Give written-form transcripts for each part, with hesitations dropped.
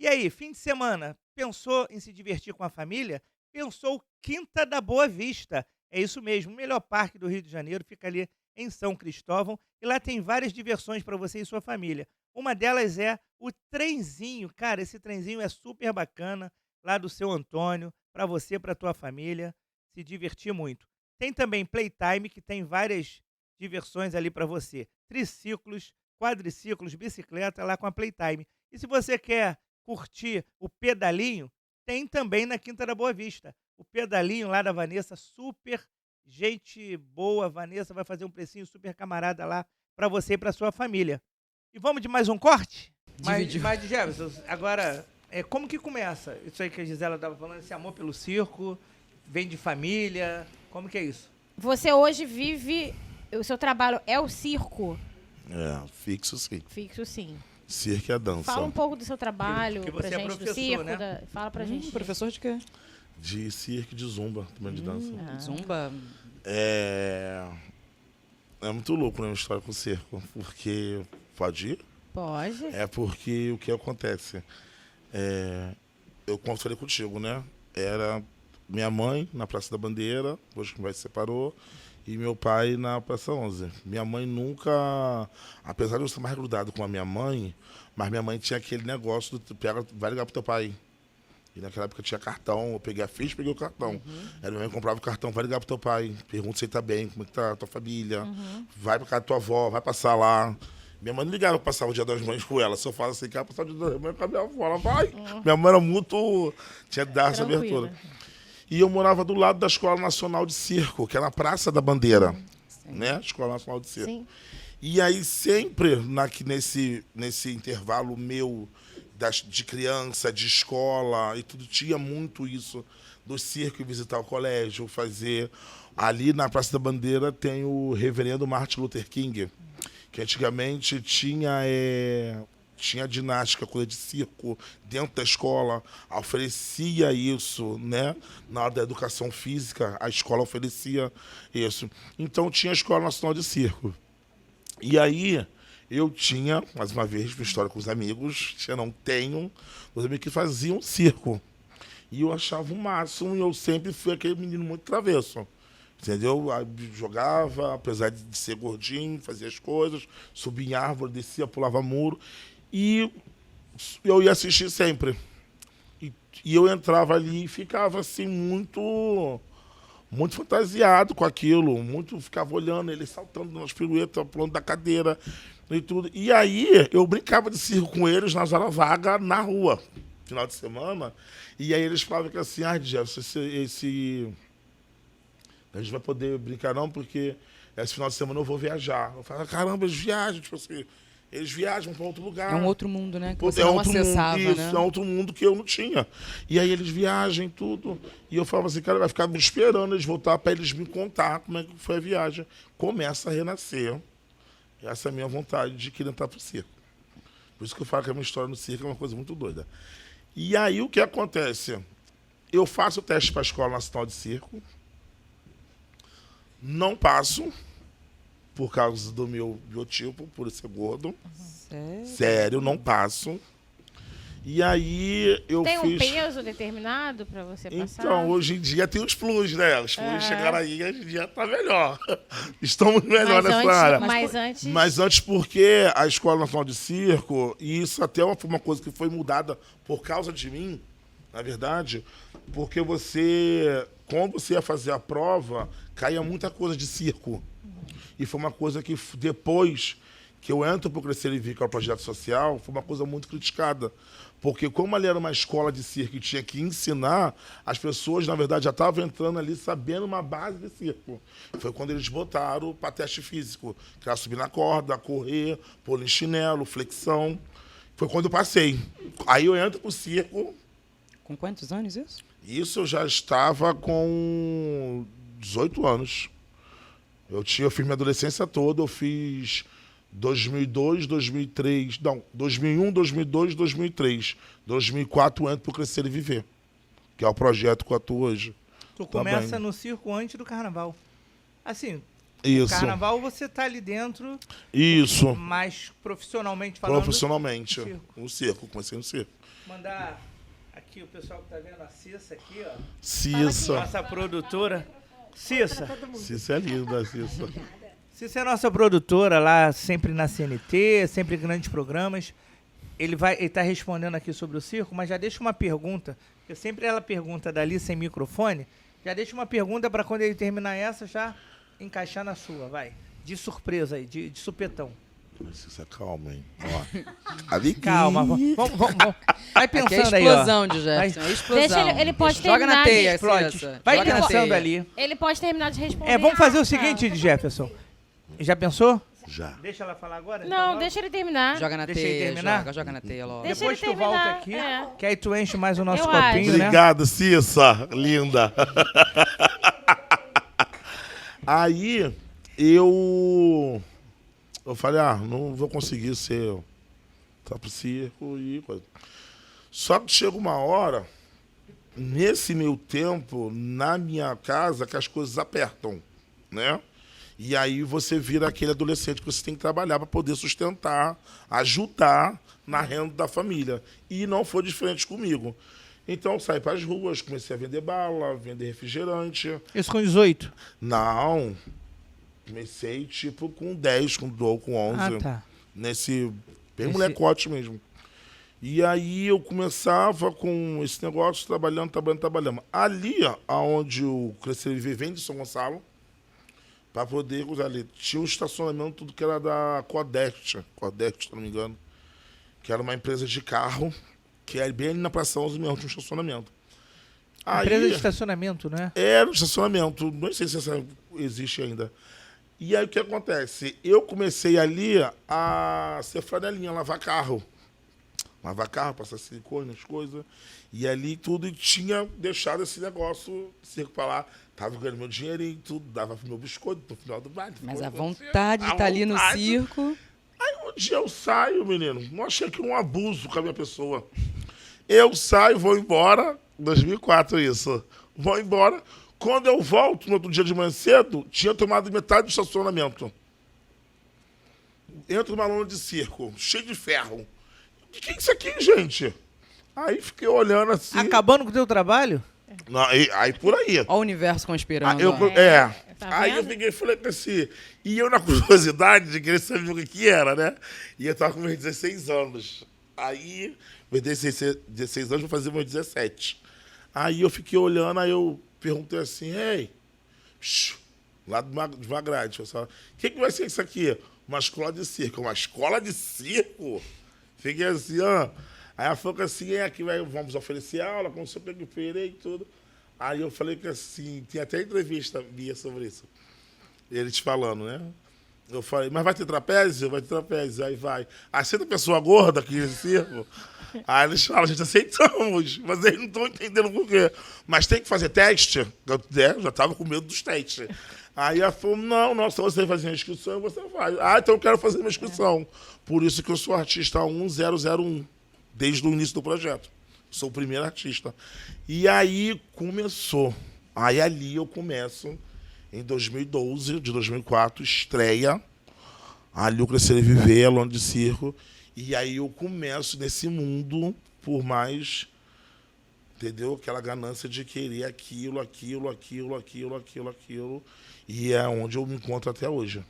E aí, fim de semana, pensou em se divertir com a família? Pensou Quinta da Boa Vista. É isso mesmo, o melhor parque do Rio de Janeiro fica ali em São Cristóvão e lá tem várias diversões para você e sua família. Uma delas é o trenzinho. Cara, esse trenzinho é super bacana, lá do seu Antônio, para você, para tua família, se divertir muito. Tem também Playtime, que tem várias diversões ali para você. Triciclos, quadriciclos, bicicleta lá com a Playtime. E se você quer curtir o pedalinho, tem também na Quinta da Boa Vista. O pedalinho lá da Vanessa, super gente boa. Vanessa vai fazer um precinho super camarada lá para você e para sua família. E vamos de mais um corte? Dividiu. Mas de Jefferson, agora, como que começa? Isso aí que a Gisela estava falando, esse amor pelo circo, vem de família, como que é isso? Você hoje vive... O seu trabalho é o circo? Fixo sim. Fixo, sim. Circo é a dança. Fala um pouco do seu trabalho Que pra você é gente, do professor, circo. né? Fala pra gente. Professor de quê? De circo e de zumba, também de dança. Zumba. É muito louco, né, uma história com o circo. Porque... Pode ir? Pode. É porque o que acontece? Eu falei contigo, né? Era minha mãe na Praça da Bandeira, depois que o meu pai se separou, e meu pai na Praça 11. Minha mãe nunca... Apesar de eu ser mais grudado com a minha mãe, mas minha mãe tinha aquele negócio do vai ligar pro teu pai. E naquela época tinha cartão, eu peguei a ficha e peguei o cartão. Aí minha mãe comprava o cartão, vai ligar pro teu pai, pergunta se ele tá bem, como é que tá a tua família, vai pra casa da tua avó, vai passar lá. Minha mãe não ligava pra passar o Dia das Mães com ela, se eu falo assim, quer passar o Dia das Mães com a minha avó, ela vai. Minha mãe era muito... tinha que dar essa Tranquila. abertura. E eu morava do lado da Escola Nacional de Circo, que é na Praça da Bandeira, né? Escola Nacional de Circo. Sim. E aí sempre nesse intervalo meu de criança, de escola e tudo, tinha muito isso do circo e visitar o colégio, fazer... Ali na Praça da Bandeira tem o reverendo Martin Luther King, que antigamente tinha ginástica, coisa de circo dentro da escola, oferecia isso, né? Na hora da educação física, a escola oferecia isso. Então tinha a Escola Nacional de Circo. E aí eu tinha, mais uma vez, uma história com os amigos, os amigos que faziam circo. E eu achava o máximo, e eu sempre fui aquele menino muito travesso. Entendeu? Aí jogava, apesar de ser gordinho, fazia as coisas, subia em árvore, descia, pulava muro. E eu ia assistir sempre. E eu entrava ali e ficava assim, muito fantasiado com aquilo. Ficava olhando ele saltando nas piruetas, pulando da cadeira e tudo. E aí eu brincava de circo com eles nas horas vagas na rua, final de semana. E aí eles falavam que assim, Jefferson, a gente vai poder brincar não, porque esse final de semana eu vou viajar. Eu falo, caramba, eles viajam, tipo assim, eles viajam para outro lugar. É um outro mundo, né? Que você não acessava, mundo, né? É outro mundo que eu não tinha. E aí eles viajam, tudo. E eu falava assim, cara, vai ficar me esperando eles voltar para eles me contar como é que foi a viagem. Começa a renascer. Essa é a minha vontade de querer entrar pro circo. Por isso que eu falo que a minha história no circo é uma coisa muito doida. E aí o que acontece? Eu faço o teste para a Escola Nacional de Circo. Não passo, por causa do meu biotipo, por ser gordo. Sério, não passo. E aí eu Tem fiz... um peso determinado pra você passar? Então, hoje em dia tem os plus, né? Os plus chegaram aí e hoje em dia tá melhor. Estamos melhor nessa área. Mas antes porque a Escola Nacional de Circo, e isso até foi uma coisa que foi mudada por causa de mim, na verdade, porque quando você ia fazer a prova, caía muita coisa de circo. E foi uma coisa que depois que eu entro para o Crescer e Vir, que é o projeto social, foi uma coisa muito criticada. Porque como ali era uma escola de circo e tinha que ensinar, as pessoas, na verdade, já estavam entrando ali sabendo uma base de circo. Foi quando eles botaram para teste físico, que era subir na corda, correr, pôr em chinelo, flexão. Foi quando eu passei. Aí eu entro para o circo. Com quantos anos isso? Isso eu já estava com 18 anos. Eu fiz minha adolescência toda, eu fiz 2002, 2003, não, 2001, 2002, 2003. 2004 eu entro pro Crescer e Viver, que é o projeto que eu atuo hoje. Tu começa no circo antes do carnaval. Assim, isso. No carnaval você tá ali dentro. Isso. Mas profissionalmente falando. Profissionalmente. No circo, comecei no circo. Mandar aqui o pessoal que tá vendo a Cissa aqui, ó. Cissa. Nossa produtora. Cissa. Cissa é linda, Cissa. Cissa é nossa produtora lá, sempre na CNT, sempre em grandes programas. Ele tá respondendo aqui sobre o circo, mas já deixa uma pergunta, porque sempre ela pergunta dali sem microfone. Já deixa uma pergunta para quando ele terminar essa, já encaixar na sua, vai. De surpresa aí, de supetão. Cissa, calma, hein? Ó. Calma, vamos. Vai Aqui é pensando aí, ó. explosão de Jefferson, é explosão. Deixa ele pode Joga terminar na teia, Explode. Cissa. Vai Joga na pensando teia. ali. Ele pode terminar de responder. Vamos fazer o Ah, seguinte, tá. Jefferson. Já pensou? Já. Deixa ela falar agora? Não, então, deixa ele terminar. Joga na Deixa ele teia, terminar? joga na teia logo. Deixa Depois ele tu volta terminar, aqui, é. que aí tu enche mais o nosso Eu copinho, acho. né? Obrigado, Cissa. Linda. Aí, eu falei, não vou conseguir ser pro circo e coisa. Só que chega uma hora, nesse meu tempo, na minha casa, que as coisas apertam, né? E aí você vira aquele adolescente que você tem que trabalhar para poder sustentar, ajudar na renda da família. E não foi diferente comigo. Então eu saí para as ruas, comecei a vender bala, vender refrigerante. Isso com 18. Não, comecei tipo com 10, com 12, com 11. Ah, tá. Bem Nesse- molecote mesmo. E aí eu começava com esse negócio, trabalhando. Ali, onde o Crescer e Viver vem de São Gonçalo, para poder usar ali. Tinha um estacionamento, tudo que era da Codect, se não me engano, que era uma empresa de carro, que era bem ali na Praça 11 mesmo, tinha um estacionamento. Empresa Aí, de estacionamento, né? era um estacionamento, não sei se essa existe ainda. E aí o que acontece? Eu comecei ali a ser flanelinha, lavar carro. Passar silicone, as coisas. E ali tudo, e tinha deixado esse negócio, circo pra lá. Tava ganhando meu dinheirinho e tudo, dava pro meu biscoito no final do baile. Mas a vontade de estar ali no circo... Aí um dia eu saio, menino, não achei que um abuso com a minha pessoa. Eu saio, vou embora, 2004 isso. Vou embora. Quando eu volto, no outro dia de manhã cedo, tinha tomado metade do estacionamento. Entro numa lona de circo, cheio de ferro. O que é isso aqui, gente? Aí fiquei olhando assim. Acabando com o teu trabalho? Não, aí por aí. Olha o universo conspirando. Eu, ó. Tá aí eu vendo? peguei e falei assim. E eu, na curiosidade de querer saber o que era, né? E eu tava com meus 16 anos. Aí, meus 16 anos, vou fazer meus 17. Aí eu fiquei olhando, aí eu perguntei assim, ei, lá de uma grade, pessoal, o que vai ser isso aqui? Uma escola de circo. Uma escola de circo? Fiquei assim, ó. Aí ela falou que assim, aqui vamos oferecer aula, como você peguei e tudo. Aí eu falei que assim, tinha até entrevista minha sobre isso. Eles falando, né? Eu falei, mas vai ter trapézio? Vai ter trapézio. Aí vai. Aceita pessoa gorda aqui nesse circo? Aí eles falam, a gente aceitamos, mas eles não estão entendendo por quê. Mas tem que fazer teste? Eu já estava com medo dos testes. Aí ela falou, não, se você fazer uma inscrição, você vai. Ah, então eu quero fazer uma inscrição. Por isso que eu sou artista 1001, desde o início do projeto. Sou o primeiro artista. E aí começou. Aí ali eu começo, em 2012, de 2004, estreia ali o Crescer e Viver, a Lona de Circo. E aí eu começo nesse mundo, por mais, entendeu? Aquela ganância de querer aquilo. E é onde eu me encontro até hoje.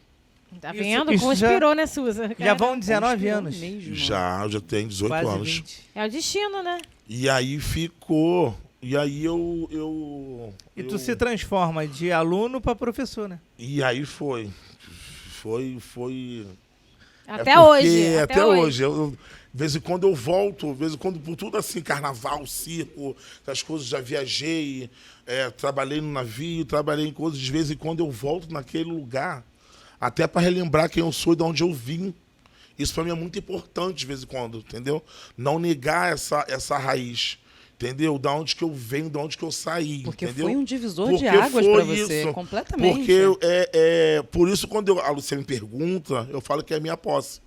Tá Isso- vendo? isso Conspirou, né, Suza? Já Cara, vão 19 Conspirou anos. mesmo. Já tenho 18 Quase anos. 20. É o destino, né? E aí ficou. E aí eu E tu se transforma de aluno para professor, né? E aí foi. Até É porque hoje. Até hoje. De vez em quando eu volto, de vez em quando, por tudo assim, carnaval, circo, essas coisas, já viajei, trabalhei no navio, trabalhei em coisas, de vez em quando eu volto naquele lugar, até para relembrar quem eu sou e de onde eu vim. Isso para mim é muito importante, de vez em quando, entendeu? Não negar essa raiz, entendeu? Da onde que eu venho, da onde que eu saí, Porque entendeu? foi um divisor Porque de águas foi pra você, isso. completamente. Porque por isso, quando a Lucia me pergunta, eu falo que é a minha posse.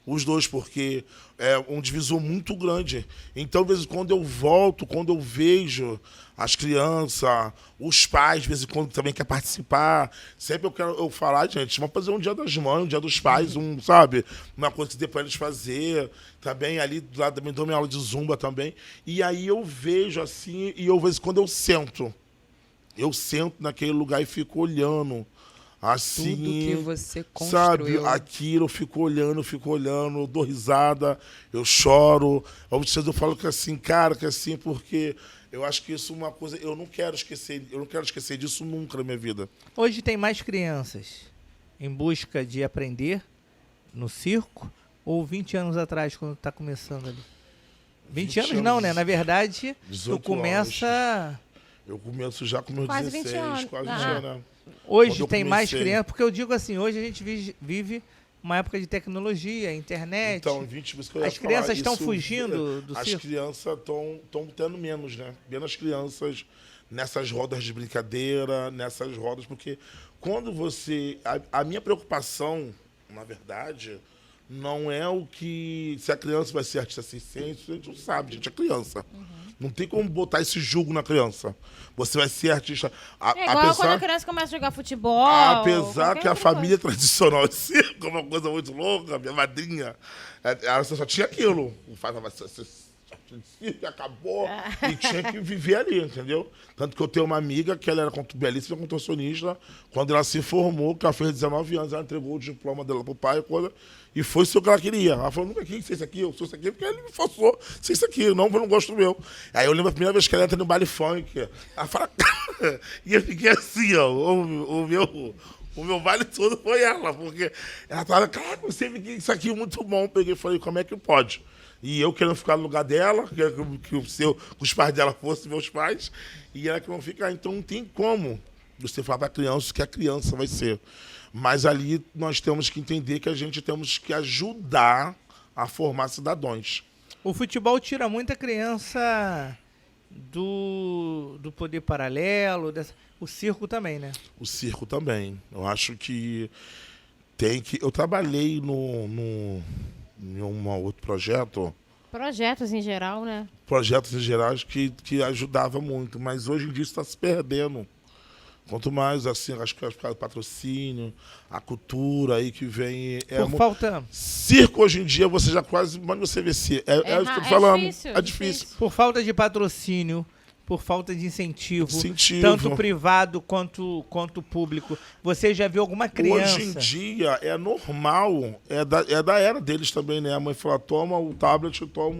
Os dois, porque é um divisor muito grande. Então, de vez em quando eu volto, quando eu vejo as crianças, os pais, de vez em quando também quer participar. Sempre eu falar, gente, vamos fazer um dia das mães, um dia dos pais, sabe? Uma coisa que dê para eles fazer. Também ali do lado também dou minha aula de zumba também. E aí eu vejo assim, e eu, de vez em quando eu sento naquele lugar e fico olhando. Assim, Tudo que você sabe, construiu. aquilo eu fico olhando, eu dou risada, eu choro. Eu falo que assim, cara, que assim, porque eu acho que isso é uma coisa, eu não quero esquecer disso nunca na minha vida. Hoje tem mais crianças em busca de aprender no circo ou 20 anos atrás, quando tá começando ali? 20 anos não, né? Na verdade, tu 18 começa... Eu começo já com meus Quase 16, 20 anos. quase Ah. 20 anos, né? Hoje Quando eu tem mais comecei. crianças, porque eu digo assim, hoje a gente vive uma época de tecnologia, internet. Então, 20, isso que eu ia As falar, crianças estão isso, fugindo do As circo. crianças estão tendo menos, né? Menos crianças nessas rodas de brincadeira, nessas rodas, porque quando você... A minha preocupação, na verdade, não é o que... Se a criança vai ser artista circense, a gente não sabe, gente, é criança. Não tem como botar esse julgo na criança. Você vai ser artista... É igual quando a criança começa a jogar futebol. Apesar qualquer que a outra família tradicional de circo é uma coisa muito louca, minha madrinha, ela só tinha aquilo. Circo acabou e tinha que viver ali, entendeu? Tanto que eu tenho uma amiga que ela era belíssima contorcionista. Quando ela se formou, que ela fez 19 anos, ela entregou o diploma dela pro pai e foi isso que ela queria. Ela falou, nunca quis ser isso aqui, eu sou isso aqui, porque ele me forçou ser isso aqui, não, eu não gosto do meu. Aí eu lembro a primeira vez que ela entra no baile funk, ela fala, e eu fiquei assim, ó, o meu baile todo foi ela, porque ela falava, cara, você me disse isso aqui é muito bom. Peguei e falei, como é que pode? E eu querendo ficar no lugar dela, que os pais dela fossem meus pais, e ela que não ficar. Então não tem como você falar para a criança o que a criança vai ser. Mas ali nós temos que entender que a gente temos que ajudar a formar cidadãos. O futebol tira muita criança do poder paralelo, o circo também, né? O circo também. Eu acho que tem que... Eu trabalhei em um outro projeto, Projetos em geral, né? projetos em geral que ajudava muito, mas hoje em dia isso está se perdendo. Quanto mais, assim, acho que é por causa do patrocínio, a cultura aí que vem... Falta... Circo, hoje em dia, você já quase... Onde você vê circo? É o que eu tô falando. difícil, É difícil. Por falta de patrocínio, por falta de incentivo, Incentivo. tanto privado quanto público. Você já viu alguma criança? Hoje em dia, é normal, é da era deles também, né? A mãe fala, toma o tablet, toma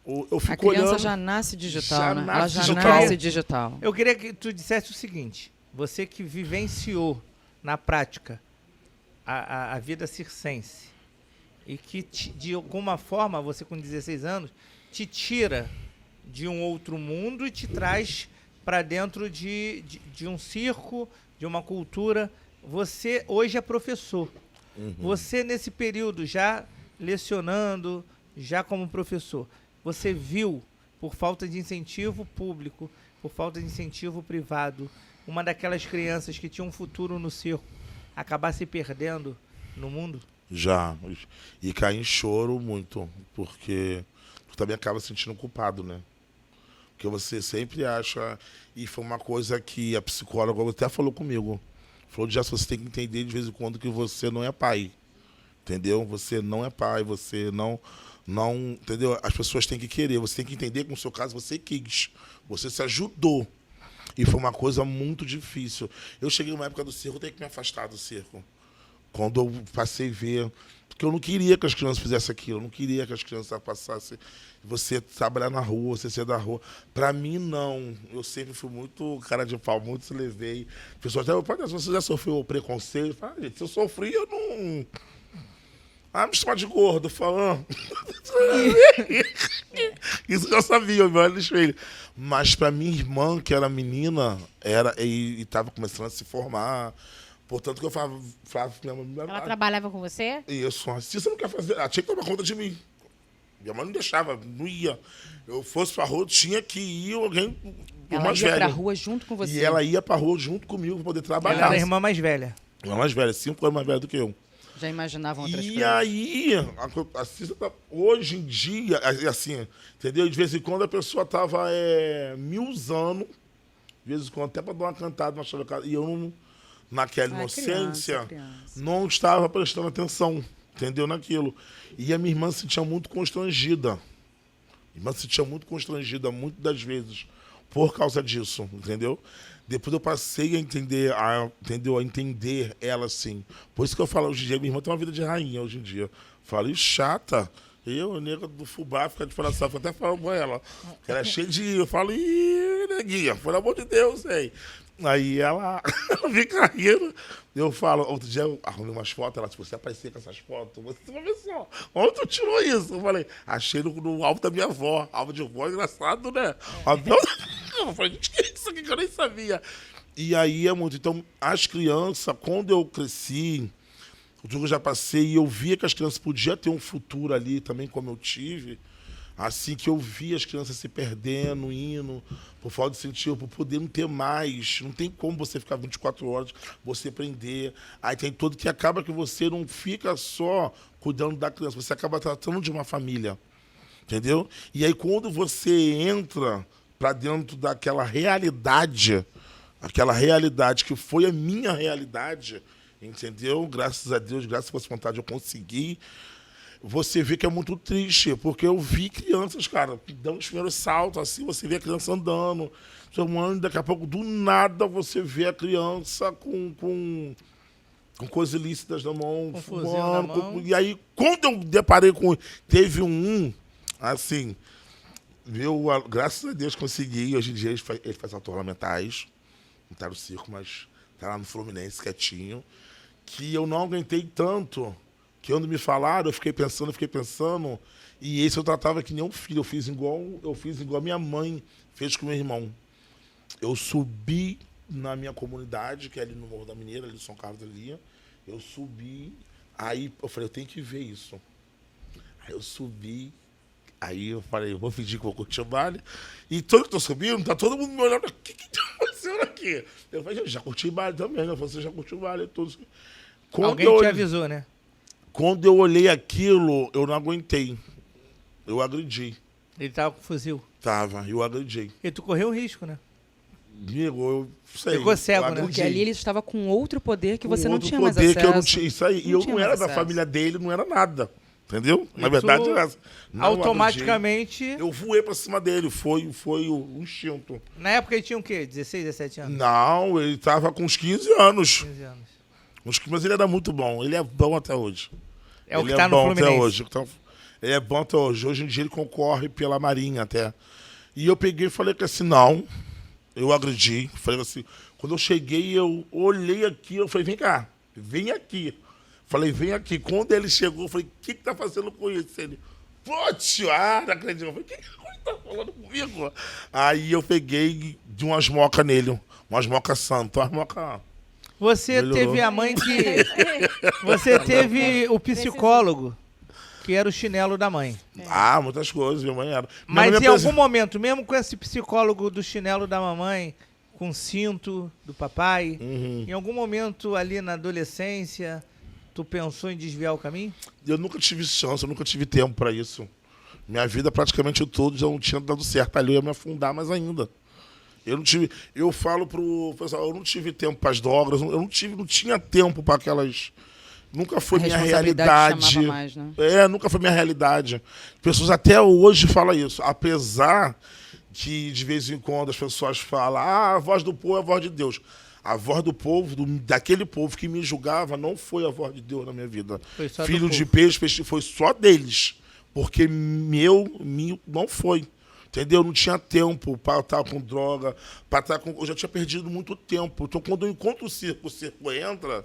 eu A fico criança olhando... já nasce digital, Já né? nasce Ela já digital. nasce digital. Eu queria que tu dissesse o seguinte, você que vivenciou na prática a vida circense e que de alguma forma, você com 16 anos, te tira de um outro mundo e te traz para dentro de um circo, de uma cultura. Você hoje é professor. Você, nesse período, já lecionando, já como professor, você viu, por falta de incentivo público, por falta de incentivo privado, uma daquelas crianças que tinha um futuro no circo acabar se perdendo no mundo? Já. E cair em choro muito, porque tu também acaba se sentindo culpado, né? Porque você sempre acha... E foi uma coisa que a psicóloga até falou comigo. Falou, já você tem que entender de vez em quando que você não é pai. Entendeu? Você não é pai, você não... Entendeu? As pessoas têm que querer. Você tem que entender que no seu caso você quis. Você se ajudou. E foi uma coisa muito difícil. Eu cheguei numa época do circo, eu tenho que me afastar do circo. Quando eu passei a ver... Porque eu não queria que as crianças fizessem aquilo. Eu não queria que as crianças passassem... Você trabalhar na rua, você ser da rua. Pra mim, não. Eu sempre fui muito cara de pau, muito se levei. Pessoas até, você já sofreu preconceito? Eu falo, gente, se eu sofri, eu não... Ah, me chama de gordo, falando. Isso eu já sabia, eu me olho no espelho. Mas pra minha irmã, que era menina, e estava começando a se formar. Portanto, que eu falava pra minha mãe... Ela trabalhava com você? Isso. Se você não quer fazer, ela tinha que tomar conta de mim. Minha mãe não deixava, não ia. Eu fosse pra rua, tinha que ir alguém Ela mais ia velho. pra rua junto com você. E ela ia pra rua junto comigo pra poder trabalhar. Ela era a irmã mais velha. Ela mais velha, 5 anos mais velha do que eu. Já imaginavam outras E coisas. aí, hoje em dia, assim, entendeu? De vez em quando a pessoa tava me usando, de vez em quando, até para dar uma cantada, uma chavecada, e eu não, naquela inocência, Criança. não estava prestando atenção, entendeu? Naquilo. E a minha irmã se sentia muito constrangida. Minha irmã se sentia muito constrangida, muitas das vezes, por causa disso, entendeu? Depois eu passei a entender, entendeu? A entender ela, assim. Por isso que eu falo, hoje em dia, minha irmã tem uma vida de rainha, hoje em dia. Falo, e chata. Eu, nega do fubá, fica de coração, até falo com ela. Ela é cheia de... Eu falo, ih, neguinha, pelo amor de Deus, hein? Aí ela fica rindo. Eu falo, outro dia eu arrumei umas fotos, ela, se você aparecer com essas fotos, você vai ver só. Onde tu tirou isso? Eu falei, achei no álbum da minha avó. Álbum de avó, engraçado, né? Eu falei, gente, que é isso aqui que eu nem sabia? E aí é muito. Então, as crianças, quando eu cresci, o que eu já passei, e eu via que as crianças podiam ter um futuro ali também, como eu tive. Assim que eu vi as crianças se perdendo, indo, por falta de incentivo, por poder não ter mais. Não tem como você ficar 24 horas, você aprender. Aí tem tudo que acaba que você não fica só cuidando da criança, você acaba tratando de uma família. Entendeu? E aí quando você entra para dentro daquela realidade, aquela realidade que foi a minha realidade, entendeu? Graças a Deus, graças à sua vontade eu consegui. Você vê que é muito triste, porque eu vi crianças, cara, dando os primeiros saltos, assim, você vê a criança andando, tomando, daqui a pouco, do nada, você vê a criança com coisas ilícitas na mão, Com fuzil na mão. e aí, quando eu deparei com... Teve assim, graças a Deus consegui, hoje em dia ele faz autos ornamentais, não tá no circo, mas tá lá no Fluminense, quietinho, que eu não aguentei tanto... Que quando me falaram, eu fiquei pensando, e esse eu tratava que nem um filho. Eu fiz igual a minha mãe fez com meu irmão. Eu subi na minha comunidade, que é ali no Morro da Mineira, ali em São Carlos ali. Eu subi, aí eu falei, eu tenho que ver isso. Aí eu subi, aí eu falei, eu vou fingir que vou curtir o baile. E todo que eu tô subindo, tá todo mundo me olhando, o que tá acontecendo aqui? Eu falei, já curti o baile também, né? Você já curtiu o baile, todos. Alguém te avisou, né? Quando eu olhei aquilo, eu não aguentei. Eu agredi. Ele tava com fuzil. Tava, eu agredi. E tu correu um risco, né? Amigo, eu sei. Ficou cego, eu né? agredi. Porque ali ele estava com outro poder que você Um não outro tinha mais poder acesso. que eu não tinha. Isso aí. E eu tinha não era mais da acesso. família dele, não era nada. Entendeu? Na E verdade, tu era essa. Não automaticamente... agredi. Eu voei pra cima dele. Foi o instinto. Na época ele tinha o quê? 16, 17 anos? Não, ele tava com uns 15 anos. 15 anos. Mas ele era muito bom. Ele é bom até hoje. É o Ele que tá no bom até Fluminense. hoje. Então, ele é bom até hoje. Hoje em dia ele concorre pela Marinha até. E eu peguei e falei que assim, não. Eu agredi. Falei assim, quando eu cheguei, eu olhei aqui, eu falei, vem cá, vem aqui. Falei, vem aqui. Quando ele chegou, eu falei, o que tá fazendo com isso? Ele, pô, tio, não acredito. Eu falei, o que ele tá falando comigo? Aí eu peguei de umas mocas nele, umas mocas santas, umas mocas... Você Melhorou. teve a mãe que... Você teve o psicólogo, que era o chinelo da mãe. Ah, muitas coisas, minha mãe era. Minha Mas mãe em algum momento, mesmo com esse psicólogo do chinelo da mamãe, com o cinto do papai, em algum momento ali na adolescência, tu pensou em desviar o caminho? Eu nunca tive chance, eu nunca tive tempo pra isso. Minha vida praticamente toda já não tinha dado certo. Ali eu ia me afundar mais ainda. Eu falo pro pessoal, eu não tive tempo para as drogas, eu não tinha tempo para aquelas. Nunca foi A minha responsabilidade realidade. chamava mais, né? Nunca foi minha realidade. Pessoas até hoje falam isso. Apesar que de vez em quando as pessoas falam, a voz do povo é a voz de Deus. A voz do povo, daquele povo que me julgava, não foi a voz de Deus na minha vida. Foi só do Filho de povo. peixe, foi só deles. Porque meu não foi. Entendeu? Eu não tinha tempo para estar com droga, para estar com... Eu já tinha perdido muito tempo. Então, quando eu encontro o circo entra,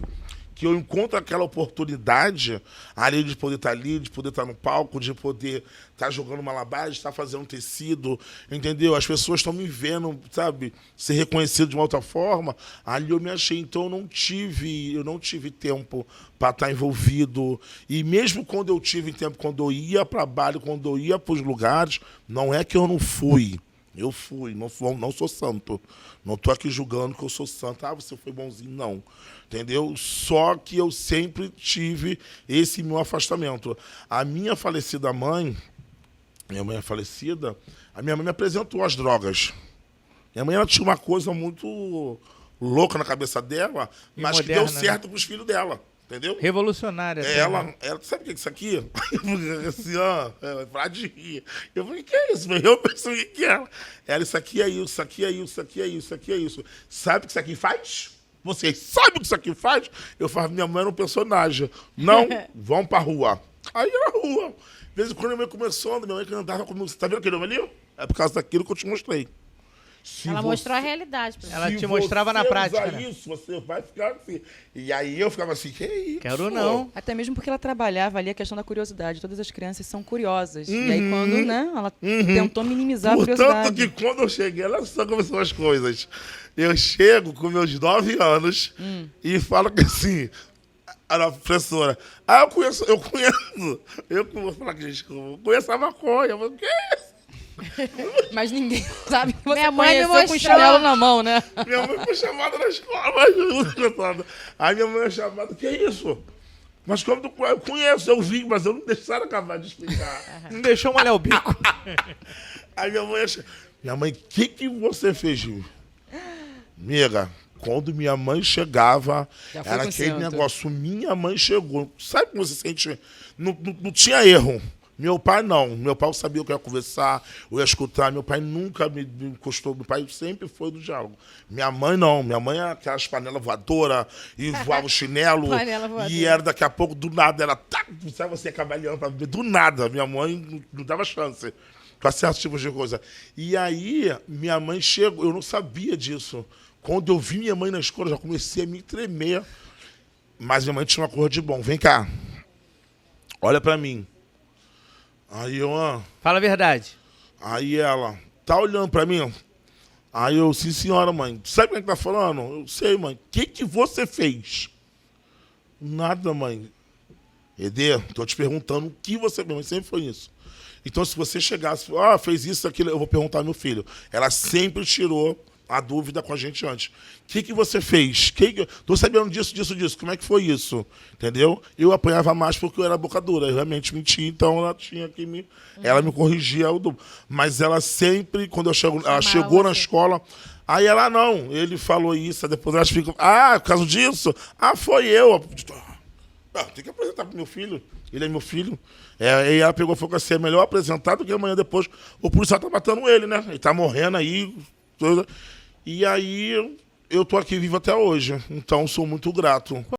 que eu encontro aquela oportunidade ali de poder estar ali, de poder estar no palco, de poder estar jogando malabares, estar fazendo tecido, entendeu? As pessoas estão me vendo, sabe, ser reconhecido de uma outra forma. Ali eu me achei. Então eu não tive tempo para estar envolvido. E mesmo quando eu tive tempo, quando eu ia para baile, quando eu ia para os lugares, não é que eu não fui. Eu fui, não sou santo. Não tô aqui julgando que eu sou santo. Ah, você foi bonzinho, não. Entendeu? Só que eu sempre tive esse meu afastamento. A minha falecida mãe, minha mãe é falecida, a minha mãe me apresentou as drogas. Minha mãe ela tinha uma coisa muito louca na cabeça dela, E mas moderna, que deu certo para os filhos dela. Entendeu? Revolucionária. até, né? Ela, sabe o que é isso aqui? Assim, ó, pra de rir. Eu falei, que é isso? Eu pensei, o que é? Ela, isso aqui é isso, isso aqui é isso, isso aqui é isso, isso aqui é isso. Sabe o que isso aqui faz? Vocês sabem o que isso aqui faz? Eu falo, minha mãe era um personagem. Não, vão pra rua. Aí na rua. De vez em quando minha mãe começou a andar, minha mãe que andava comigo. Você tá vendo aquele homem ali? É por causa daquilo que eu te mostrei. Se Ela você- mostrou a realidade pra Ela você. te mostrava na Se você prática, usar né? isso, você vai ficar assim. E aí eu ficava assim, que isso? Quero não. Até mesmo porque ela trabalhava ali a questão da curiosidade. Todas as crianças são curiosas. E aí, quando, né, ela tentou minimizar a Portanto curiosidade. que quando eu cheguei, olha só como são as coisas. Eu chego com meus 9 anos e falo que assim, a professora, eu vou falar que gente, eu conheço a maconha. Eu falo, que é isso? Mas ninguém sabe que você Minha mãe me conheceu com o mostrou. chinelo na mão, né? Minha mãe foi chamada na escola, mas muito engraçado. Aí minha mãe é chamada, que é isso? Mas como tu conhece? Eu conheço, eu vi, mas eu não deixaram acabar de explicar. Não deixou molhar o bico. Aí minha mãe, o que você fez, Gil? Amiga, quando minha mãe chegava, Já foi era com aquele cinto. negócio, minha mãe chegou. Sabe como você sente? Não tinha erro. Meu pai não. Meu pai sabia que eu ia conversar, eu ia escutar. Meu pai nunca me encostou. Meu pai sempre foi do diálogo. Minha mãe não. Minha mãe era aquelas panelas voadoras e voava o chinelo. Panela voadora. E era daqui a pouco, do nada, ela... Tá, sabe você cavalhando pra ver? Do nada. Minha mãe não dava chance para certos tipos de coisa. E aí, minha mãe chegou. Eu não sabia disso. Quando eu vi minha mãe na escola, eu já comecei a me tremer. Mas minha mãe tinha uma cor de bom. Vem cá. Olha pra mim. Aí eu, Fala a verdade. aí ela, tá olhando pra mim? Aí eu, sim senhora, mãe. Sabe quem é que tá falando? Eu sei, mãe. O que você fez? Nada, mãe. Edê, tô te perguntando o que você... Minha mãe sempre foi isso. Então, se você chegasse, fez isso, aquilo, eu vou perguntar ao meu filho. Ela sempre tirou a dúvida com a gente antes. O que você fez? Tô sabendo disso. Como é que foi isso? Entendeu? Eu apanhava mais porque eu era boca dura. Eu realmente menti, então ela tinha que me... Ela me corrigia o duplo. Mas ela sempre, quando ela chegou na você. escola... Aí ela, não, ele falou isso, aí depois elas ficam... por causa disso? Foi eu. Tem que apresentar pro meu filho. Ele é meu filho. E ela pegou e falou assim, é melhor apresentar do que amanhã depois o policial tá matando ele, né? Ele tá morrendo aí. E aí eu tô aqui vivo até hoje. Então sou muito grato.